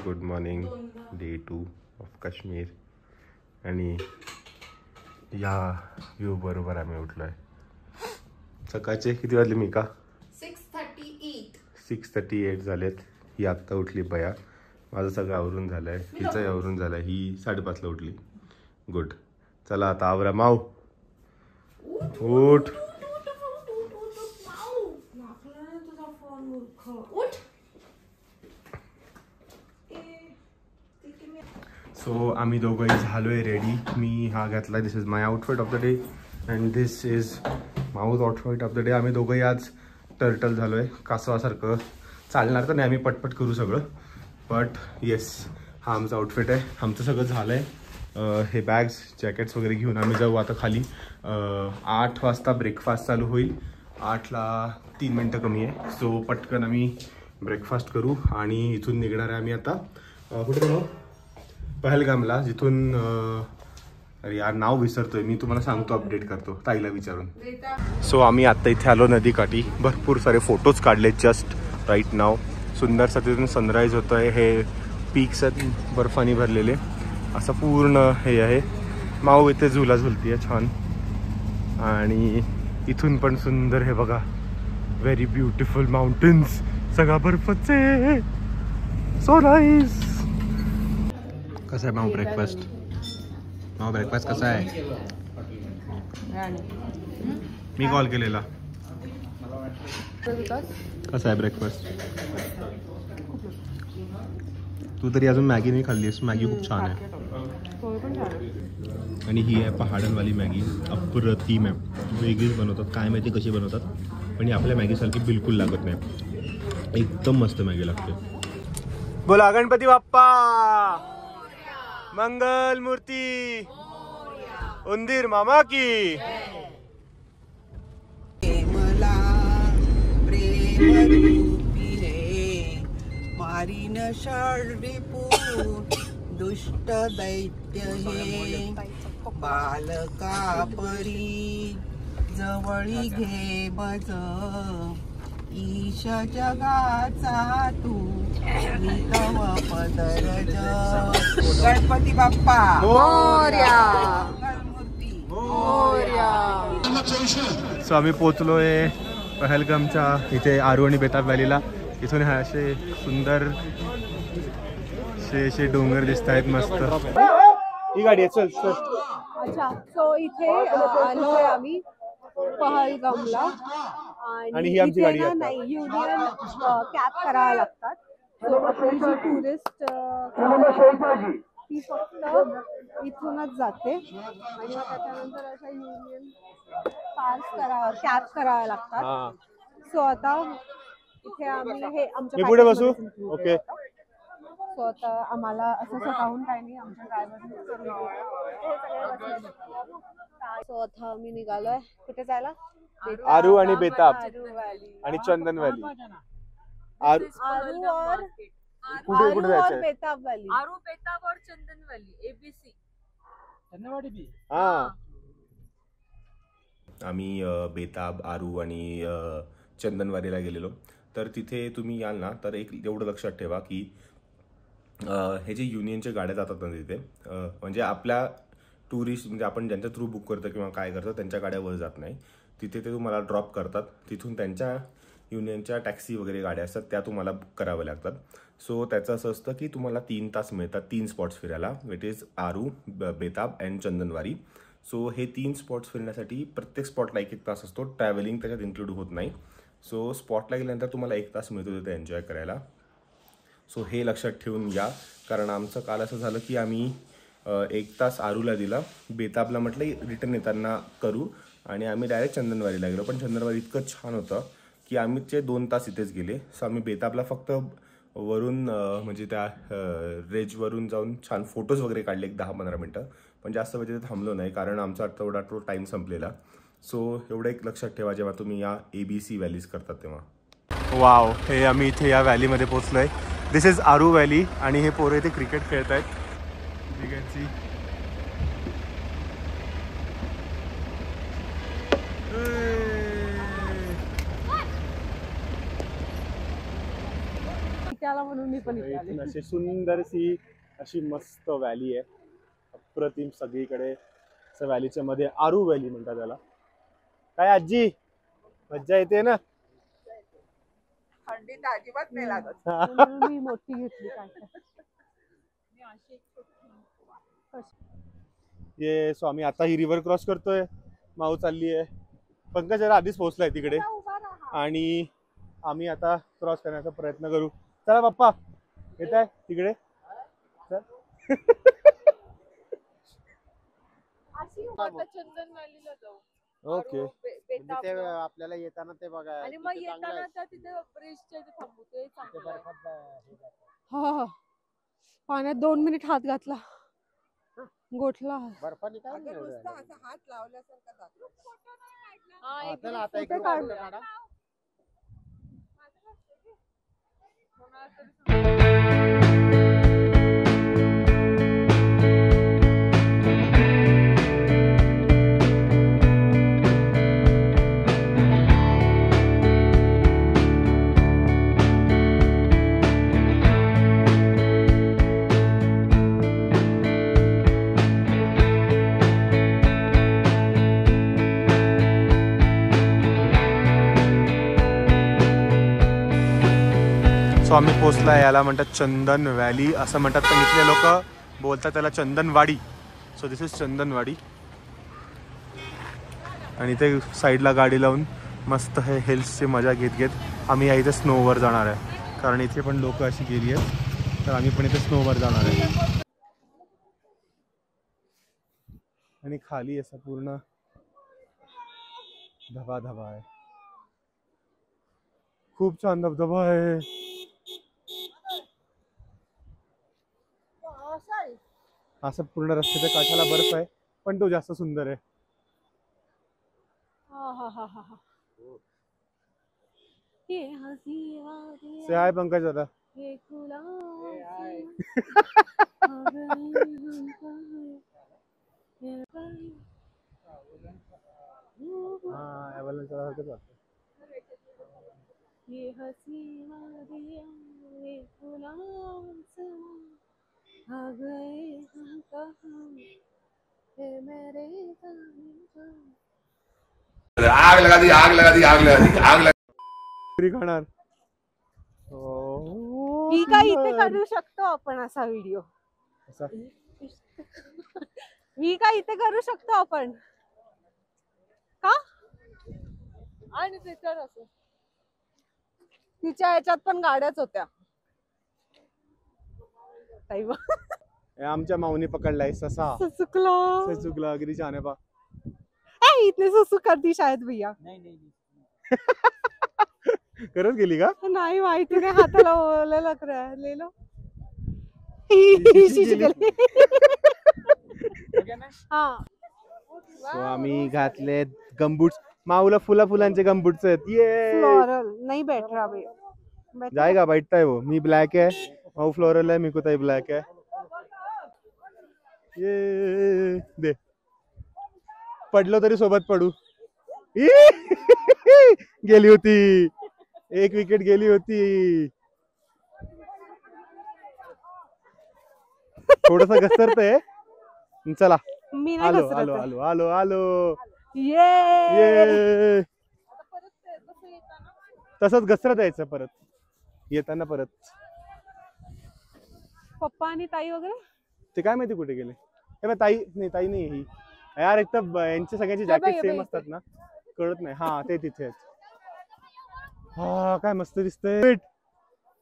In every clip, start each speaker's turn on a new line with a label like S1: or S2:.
S1: Good morning day 2 of Kashmir. आणि या view बरोबर आम्ही उठलो आहे. सकाळचे किती वाजले मी का 6:38 झालेत. ही आत्ता उठली बया. माझं सगळं आवरून झालं आहे, हिचंही आवरून झालं आहे. ही 5:30ला उठली. गुड. चला आता आवरा. माव उठ. सो आम्ही दोघंही झालोय रेडी. मी हा घातला. This is my outfit of the day and this is माऊज आउटफिट ऑफ द डे. आम्ही दोघंही आज टर्टल झालोय. कासवासारखं चालणार तर नाही, आम्ही पटपट करू सगळं. बट येस, हा आमचा आउटफिट आहे. आमचं सगळं झालं आहे. हे बॅग्स जॅकेट्स वगैरे घेऊन आम्ही जाऊ आता खाली. 8 वाजता ब्रेकफास्ट चालू होईल. 8ला 3 मिनटं कमी आहे. सो पटकन आम्ही ब्रेकफास्ट करू आणि इथून निघणार आहे आम्ही आता. कुठे जाऊ? पहलगामला. जिथून अरे यार नाव विसरतोय मी. तुम्हाला सांगतो, अपडेट करतो ताईला विचारून. सो आम्ही आत्ता इथे आलो नदीकाठी. भरपूर सारे फोटोज काढले जस्ट राईट नाव. सुंदरसा तिथून सनराईज होतो आहे. हे पीक्स आहेत बर्फानी भरलेले. असं पूर्ण हे आहे. माऊ इथे झुला झुलती आहे छान. आणि इथून पण सुंदर हे बघा. Very beautiful mountains. सगळा बर्फच आहे. So nice. कसा आहे माऊ ब्रेकफास्ट? माऊ ब्रेकफास्ट कसा आहे? मी कॉल केलेला. कसा आहे ब्रेकफास्ट? तू तरी अजून मॅगी नाही खाल्लीस. मॅगी खूप छान आहे. आणि ही आहे पहाडांवाली मॅगी. अप्रतिम आहे. वेगळीच बनवतात. काय माहिती कशी बनवतात, पण ही आपल्या मॅगीसारखी बिलकुल लागत नाही. एकदम मस्त मॅगी लागते. बोला गणपती बाप्पा मंगल मूर्ती उंदीर मामा की.
S2: मला प्रेम मारीन षड्रिपू दुष्ट दैत्य हे बालका परी जवळी घे मज ईश जगाचा तू निकव पदरज. गणपती बाप्पा मोरया.
S1: सो आम्ही पोचलोय पहलगामच्या इथे आरू आणि बेताब व्हॅलीला. इथून हा असे सुंदर असे डोंगर दिसत आहेत मस्त. ही गाडी आहे. चल चल.
S3: अच्छा, सो इथे आलोय आम्ही पहलगामला.
S1: आणि ही आमची गाडी आहे.
S3: नाही, युनियन कॅब करायला लागतात. टुरिस्ट ती फक्त इथूनच जाते आणि मग त्याच्यानंतर अशा युनियन कॅब कराव्या लागतात. सो आता इथे आम्ही हे आमच्या
S1: पुढे बसू. ओके.
S3: सो आता आम्हाला असं स्वतःहून काही नाही, आमच्या ड्रायव्हर. सो आता आम्ही निघालोय. कुठे जायला?
S1: आरू आणि बेताब आणि चंदन व्हॅली.
S3: आरू और
S1: कुठे कुठे जायचं?
S3: बेताब व्हॅली.
S4: आरू बेताब और चंदन व्हॅली ABC चंदनवाडी भी.
S1: हा. आम्ही बेताब, आरू आणि चंदनवाडीला गेलेलो. तर तिथे तुम्ही याल ना तर एक एवढं लक्षात ठेवा की हे जे युनियनच्या गाड्या जातात ना तिथे, म्हणजे आपल्या टुरिस्ट म्हणजे आपण ज्यांच्या थ्रू बुक करतो किंवा काय करतो त्यांच्या गाड्यावर जात नाही. तिथे ते तुम्हाला ड्रॉप करतात. तिथून त्यांच्या युनियनच्या टॅक्सी वगैरे गाड्या असतात त्या तुम्हाला बुक कराव्या लागतात. सो त्याचं असं असतं की तुम्हाला 3 तास मिळतात 3 स्पॉट्स फिरायला. विट इज आरू, बेताब अँड चंदनवाडी. सो हे 3 स्पॉट्स फिरण्यासाठी प्रत्येक स्पॉटला 1-1 तास असतो. ट्रॅव्हलिंग त्याच्यात इन्क्लूड होत नाही. सो स्पॉटला गेल्यानंतर तुम्हाला 1 तास मिळतो तिथे एन्जॉय करायला. सो हे लक्षात ठेवून या. कारण आमचं काल असं झालं की आम्ही 1 तास आरूला दिला. बेताबला म्हटलं रिटर्न येताना करू आणि आम्ही डायरेक्ट चंदनवाडीला गेलो. पण चंदनवाडी इतकं छान होतं की आम्हीचे 2 तास इथेच गेले. सो आम्ही बेताबला फक्त वरून म्हणजे त्या रेजवरून जाऊन छान फोटोज वगैरे काढले 10-15 मिनटं. पण जास्त वेळ तिथे थांबलो नाही कारण आमचा तेवढा तो टाईम संपलेला. सो एवढं एक लक्षात ठेवा जेव्हा तुम्ही या ABC व्हॅलीज करतात तेव्हा. वाव, हे आम्ही इथे या व्हॅलीमध्ये पोहोचलोय. दिस इज आरू व्हॅली आणि हे पोरं इथे क्रिकेट खेळत आहेत. You can see.
S3: इथे आला म्हणून मी पण इथे आले.
S5: अशी सुंदरशी अशी मस्त व्हॅली आहे, अप्रतिम सगळीकडे. असं व्हॅलीच्या मध्ये आरू व्हॅली म्हणतात त्याला. काय आजी मज्जा येते ना?
S2: थंडीत अजिबात नाही लागत.
S3: म्हणून मी मोठी घेतली काय
S5: ये स्वामी आता ही रिव्हर क्रॉस करतोय, माऊ चालली आहे. पंकज जरा आधीच पोहोचलाय तिकडे आणि आम्ही आता क्रॉस करण्याचा प्रयत्न करू. चला पप्पा येत आहे तिकडे.
S4: चंदन व्हॅलीला जाऊ.
S5: ओके
S4: बेताब
S6: ते आपल्याला येताना ते बघा
S4: आणि मग येताना तर तिथे ब्रिजच्या इथे थांबू. ते चांगलं आहे.
S3: हा पाण्यात 2 मिनिट हात घातला, गोठला.
S6: बर्फाने काय
S2: अगं
S6: नाही एवढं
S2: नुसतं
S6: झालं.
S2: असं हात लावल्यासारखं जातो.
S4: हा,
S6: हा,
S4: एक
S6: चला आता एक
S3: कुठे
S6: group
S3: काढ-
S6: photo काढा.
S4: कोणाला तरी
S5: स्वामी पोचला. याला म्हणतात चंदन व्हॅली असं म्हणतात, पण इथले लोक बोलतात त्याला Chandanwadi. So this is Chandanwadi. आणि ते साईडला गाडी लावून मस्त हे हिल्सची मजा घेत घेत आम्ही या इथे स्नोवर जाणार आहे, कारण इथे पण लोक अशी गेली आहेत, तर आम्ही पण इथे स्नोवर जाणार आहे. आणि खाली असा पूर्ण धबधबा आहे, खूप छान धबधबा आहे. असं पूर्ण रस्त्याच्या काठाला बर्फ आहे, पण तो जास्त सुंदर आहे. से हाय पंकज दादा. हा avalanche सारखंच वाटतं.
S1: आग लगा दी, आग लगा दी, आग लगा दी, आग लगा
S5: पुरी खाणार.
S3: ही काय इथे करू शकतो आपण असा व्हिडिओ.
S5: असा
S3: मी काय इथे करू शकतो आपण का?
S4: आणि त्याच्यावर असं
S3: तिच्या ह्याच्यात पण गाड्याच होत्या.
S5: हे आमच्या माऊनी पकडलाय ससा.
S3: चुकला
S5: चुकला गिरी जाने पा.
S3: इतने सुसु कर दी शायद भैया.
S5: करत गेली का?
S3: नाही माहिती नाही, हाताला ओलं लग रहा है. ले लो. शीशी गेली. हा
S5: So आम्ही घातले गमबूट्स. माऊला फुलांचे गमबूट्स आहेत. ये
S3: फ्लोरल नहीं बैठ रहा बे.
S5: जाएगा, बैठता है वो. मी ब्लॅक है, माऊ फ्लोरल है, मिकू ताई ब्लॅक है. ये दे, पडलो तरी सोबत पडू. गेली होती, 1 विकेट गेली होती. थोडस घसरतंय. चला
S3: मी नाही
S5: आलो
S3: घसरत
S5: आलो
S3: आहे.
S5: आलो आलो आलो.
S3: ये
S5: ये तसंच घसरत यायचं परत येताना परत.
S3: पप्पा आणि ताई वगैरे
S5: ते काय माहिती कुठे गेले. हे बघ, ताई नाही ही यार. एक तर यांचे सगळ्यांचे जॅकेट सेम असतात ना, कळत नाही. हा ते तिथे आहेत. हा काय मस्त दिसतंय.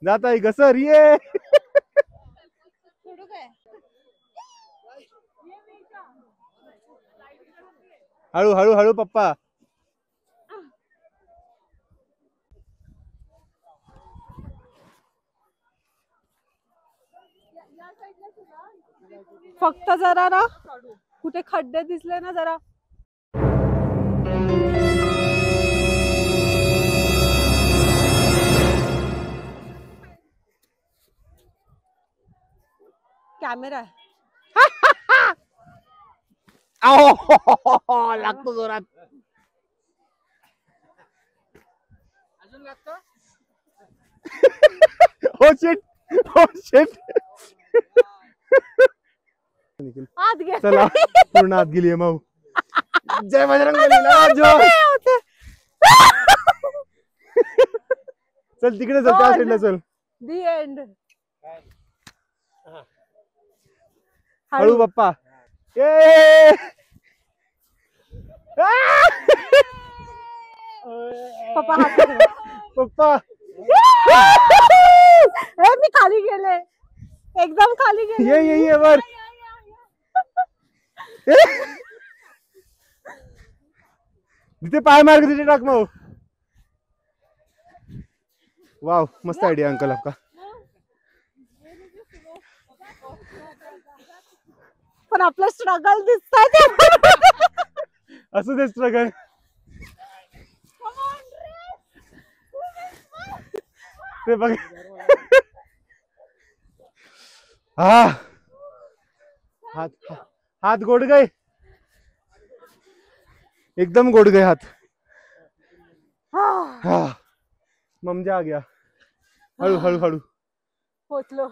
S5: जात आहे घसर. ये हळू हळू हळू पप्पा.
S3: फक्त जरा ना कुठे खड्डे दिसले ना जरा. कॅमेरा आहे.
S6: लागतो जोरात.
S2: अजून लागतं.
S5: हो शिट
S3: आत घे.
S5: चला पूर्ण आत गेली माऊ. जय बजरंगबलीला जोर. चल तिकडे चल त्या साईडला चल.
S3: दी एंड.
S5: हळू बाप्पा.
S3: पप्पा हात पकडा.
S5: पप्पा
S3: मी खाली गेले, एकदम खाली गेले.
S5: ये वर. तिथे पाय मार्ग तिथे टाक माऊ. वाव मस्त आयडिया अंकल आपका.
S3: पण आपलं स्ट्रगल दिसतंय.
S5: असू दे स्ट्रगल. ते बघ. हा हात हात गोड गए, एकदम गोड गए हाथ. हाँ ममजा आ गया. हळू हळू हळू
S3: पोचलो.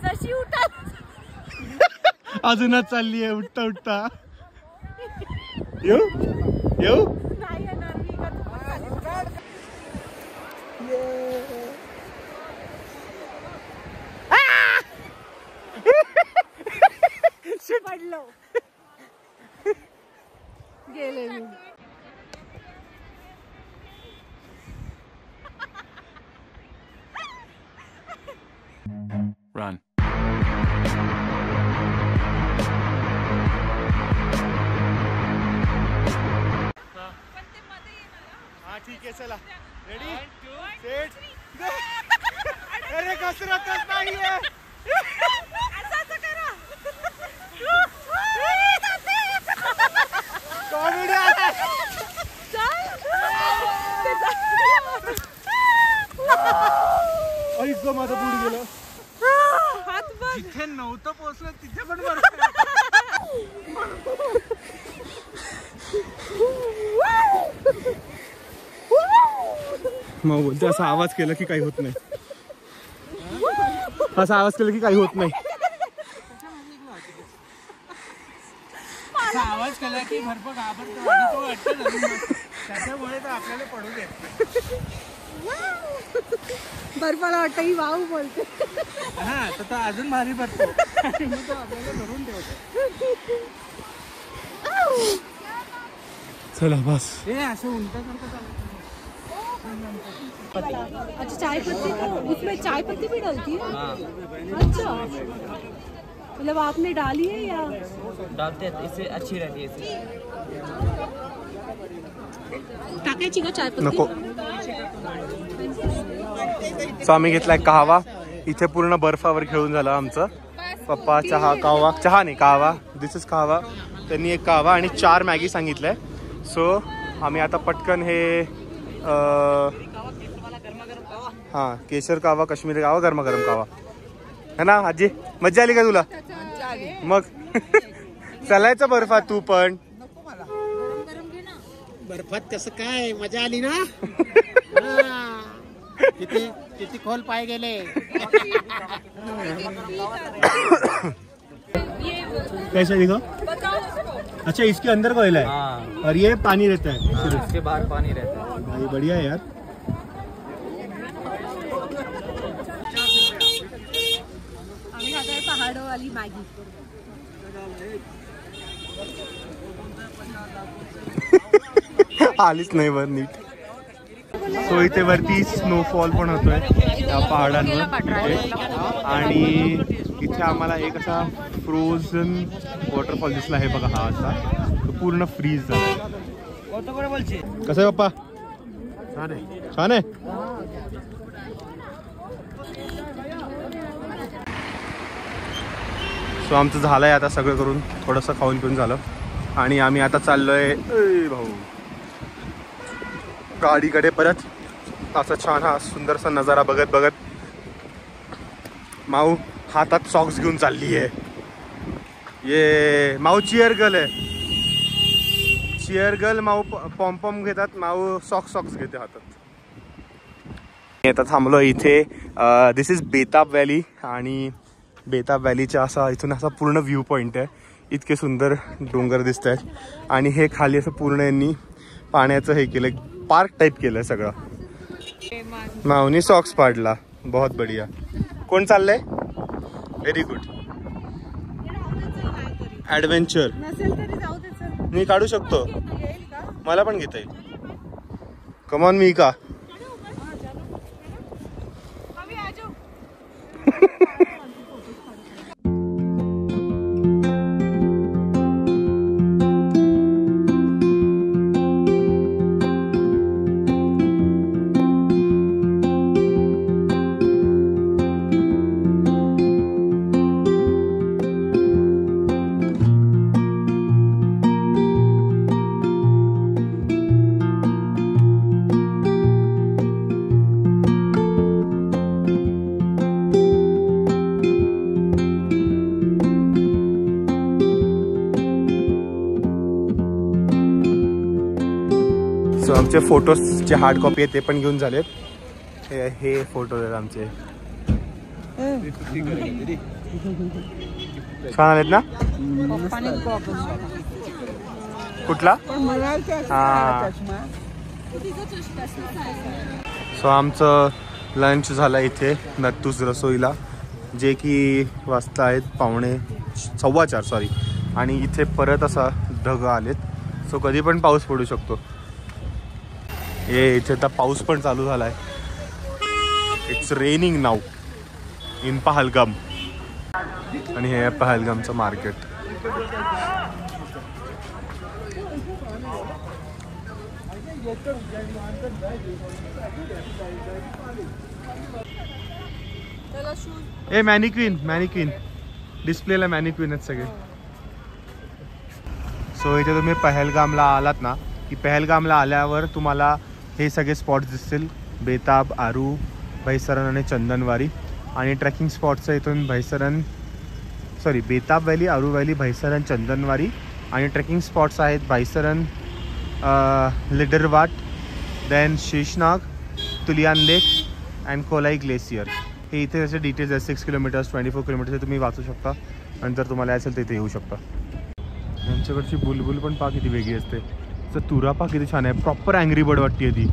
S3: जशी उठा
S5: अजूनच चालली आहे उठता उठता. येऊ येऊ.
S3: नाही येणार मी का तू पडलो. गेले मी.
S7: Run.
S5: हाँ ठीक है चला. Ready set. अरे कसरतच नाहीये. कॉमेडी आला. ऐक गं माझं बुड गेलं.
S6: जिथे नव्हतं पोहोचलं तिथे पण बरं.
S5: मग बोलते असा आवाज केला की काही होत नाही. असा आवाज केला की काही होत नाही.
S6: असा आवाज केला की भरपूर घाबरतो आणि तो अटक झाली. त्याच्यामुळे तर आपल्याला पडू दे.
S3: बर्फाला वाटतं ही वाहू बोलते.
S6: हा तर तो अजून भारी पडतो आणि मग तो आपल्याला धरून ठेवतो.
S5: चला बस.
S6: हे असं उलटासारखं चालतं.
S3: अच्छा चाय पत्ती तो उसमें चाय पत्ती भी डलती है. अच्छा मतलब आपने डाली है या
S8: डालते हैं इससे अच्छी रहती है इससे.
S3: टाकायची का चाय पत्ती.
S5: नको. सो आम्ही घेतलाय काहवा. इथे पूर्ण बर्फावर खेळून झालं आमचं. पप्पा चहा काहवा, चहा नाही काहवा, दिस इज काहवा. त्यांनी एक काहवा आणि 4 मॅगी सांगितलंय. सो आम्ही आता पटकन हे हां केशर काहवा, काश्मीरी काहवा, गरमागरम काहवा है ना. आजी मजा आली का तुला. मग चालायचं बर्फात तू पण.
S6: बर्फात कसं काय मजा आली ना. किती किती खोल पाय गेले.
S5: कैसा दिखा. अच्छा इसके अंदर कोयला है.
S8: हाँ.
S5: और ये पानी रहता है.
S8: हाँ, इसके बाहर पानी रहता है.
S5: भाई बढ़िया है यार.
S3: आम्ही खातोय पहाडो वाली मॅगी.
S5: आलीच नाही वर नीट. सो इथे वरती स्नोफॉल पण होतोय त्या पहाडांवर. आणि इथे आम्हाला एक असा फ्रोझन वॉटरफॉल दिसला आहे बघा. हा असा तो पूर्ण फ्रीज झाला. कसं आहे पप्पा.
S6: छान आहे.
S5: छान आहे. सो आमचं झालंय आता सगळं करून. थोडंसं खाऊन पिऊन झालं आणि आम्ही आता चाललोय भाऊ गाडीकडे परत. असा छान हा सुंदरसा नजारा बघत बघत. माऊ हातात सॉक्स घेऊन चालली आहे. ये माऊ चिअर गर्ल आहे. चिअर गर्ल माऊ पॉम पॉम घेतात, माऊ सॉक्स घेते हातात. आता थांबलो इथे. दिस इज बेताब व्हॅली आणि बेताब व्हॅलीचा असा इथून असा पूर्ण व्ह्यू पॉईंट आहे. इतके सुंदर डोंगर दिसत आहेत आणि हे खाली असं पूर्ण यांनी पाण्याचं हे केलं, पार्क टाईप केलं सगळं. माऊनी सॉक्स पाडला, बहुत बढिया. कोण चाललंय? Very good. ॲडव्हेंचर मी काढू शकतो, मला पण घेता येईल. कमॉन मी का सो आमचे फोटोजचे हार्ड कॉपी आहे ते पण घेऊन झालेत. हे फोटो आहेत आमचे, छान आलेत ना. कुठला? हा. सो आमचं लंच झालं इथे नत्तूस रसोईला, जे की वाजता आहेत 3:15 सॉरी. आणि इथे परत असा ढग आलेत, सो कधी पण पाऊस पडू शकतो. इथे तर पाऊस पण चालू झालाय. It's raining now in Pahalgam. आणि हे पहलगामचं मार्केट. मॅनिक्विन डिस्प्लेला मॅनिक्विन आहेत सगळे. सो इथे तुम्ही पहलगामला आलात ना, की पहलगामला आल्यावर तुम्हाला हे सगळे स्पॉट्स दिसतील. बेताब, आरू, भैसरन आणि चंदनवारी. आणि ट्रेकिंग स्पॉट्स आहे इथून बेताब व्हॅली, आरू व्हॅली, भैसरन, चंदनवारी. आणि ट्रेकिंग स्पॉट्स आहेत Baisaran, Lidderwat, then Sheshnag, Tulian lake and Kolahoi glacier. हे इथे त्याचे डिटेल्स आहेत. 6 किलोमीटर्स, 24 किलोमीटर्स तुम्ही वाचू शकता. आणि जर तुम्हाला असेल तर इथे येऊ शकता. यांच्याकडची बुलबुल पण पहा किती वेगळी असते. तर तुरा पहा किती छान आहे, प्रॉपर अँग्री बर्ड वाटते ती,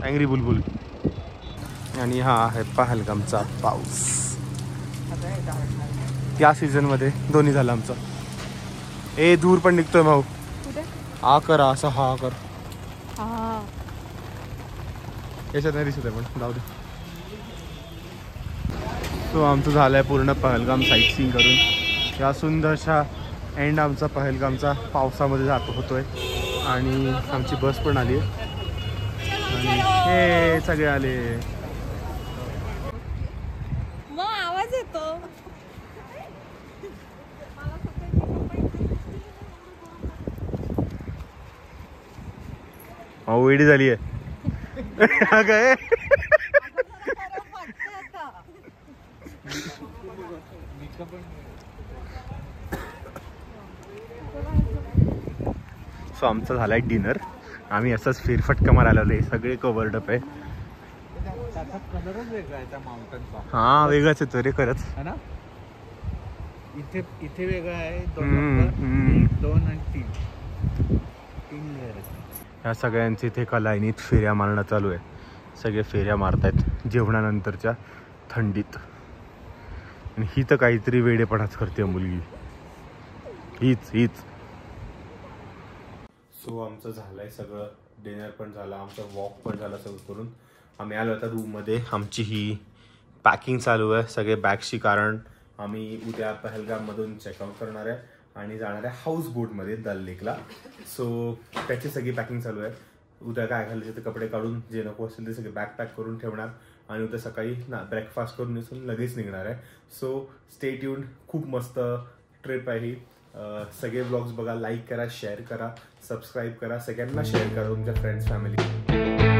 S5: अँग्री बुलबुल. आणि हा आहे पहलगामचा पाऊस. या सीझनमध्ये दोन्ही झालं आमचं. दूर पण निघतोय भाऊ. हा कर असं, हा कर याच्यात नाही दिसत आहे पण जाऊ दे. सो आमचं झालं आहे पूर्ण पहलगाम साईट सीइंग करून. या सुंदरशा एंड आमचा पहलगामचा पावसामध्ये जातो होतोय. आणि आमची बस पण आली आहे आणि हे सगळे आले.
S4: मग आवाज येतो.
S5: वेडी झाली आहे काय. सो आमचं झालाय डिनर. आम्ही असंच फेरफटका मारायला आलोय. सगळे कवर्ड अप आहे.
S6: कलरच वेगळा आहे त्या माउंटनचा.
S5: हा वेगळाच येतो रे खरंच.
S6: इथे वेगळा आहे. 2 आणि 3 लेअर आहेत.
S5: ह्या सगळ्यांची इथे कलाईनीत फेऱ्या मारणं चालू आहे. सगळे फेऱ्या मारतायत जेवणानंतरच्या थंडीत. आणि ही तर काहीतरी वेडेपणाच करते मुलगी, हीच. सो आमचं झालंय सगळं. डिनर पण झालं, आमचं वॉक पण झालं सगळं करून. आम्ही आलो आता रूममध्ये. आमची ही पॅकिंग चालू आहे सगळे बॅग्सची, कारण आम्ही उद्या पहलगाममधून चेकआउट करणार आहे आणि जाणार आहे हाऊस बोटमध्ये दल लेकला. सो त्याची सगळी पॅकिंग चालू आहे. उद्या काय घालायचे ते कपडे काढून जे नको असेल ते सगळे बॅग पॅक करून ठेवणार आणि उद्या सकाळी ब्रेकफास्ट करून लगेच निघणार आहे. So stay tuned. खूप मस्त ट्रिप आहे ही. सगळे ब्लॉग्स बघा, लाईक करा, शेअर करा, सबस्क्राईब करा, सगळ्यांना शेअर करा तुमच्या फ्रेंड्स फॅमिली.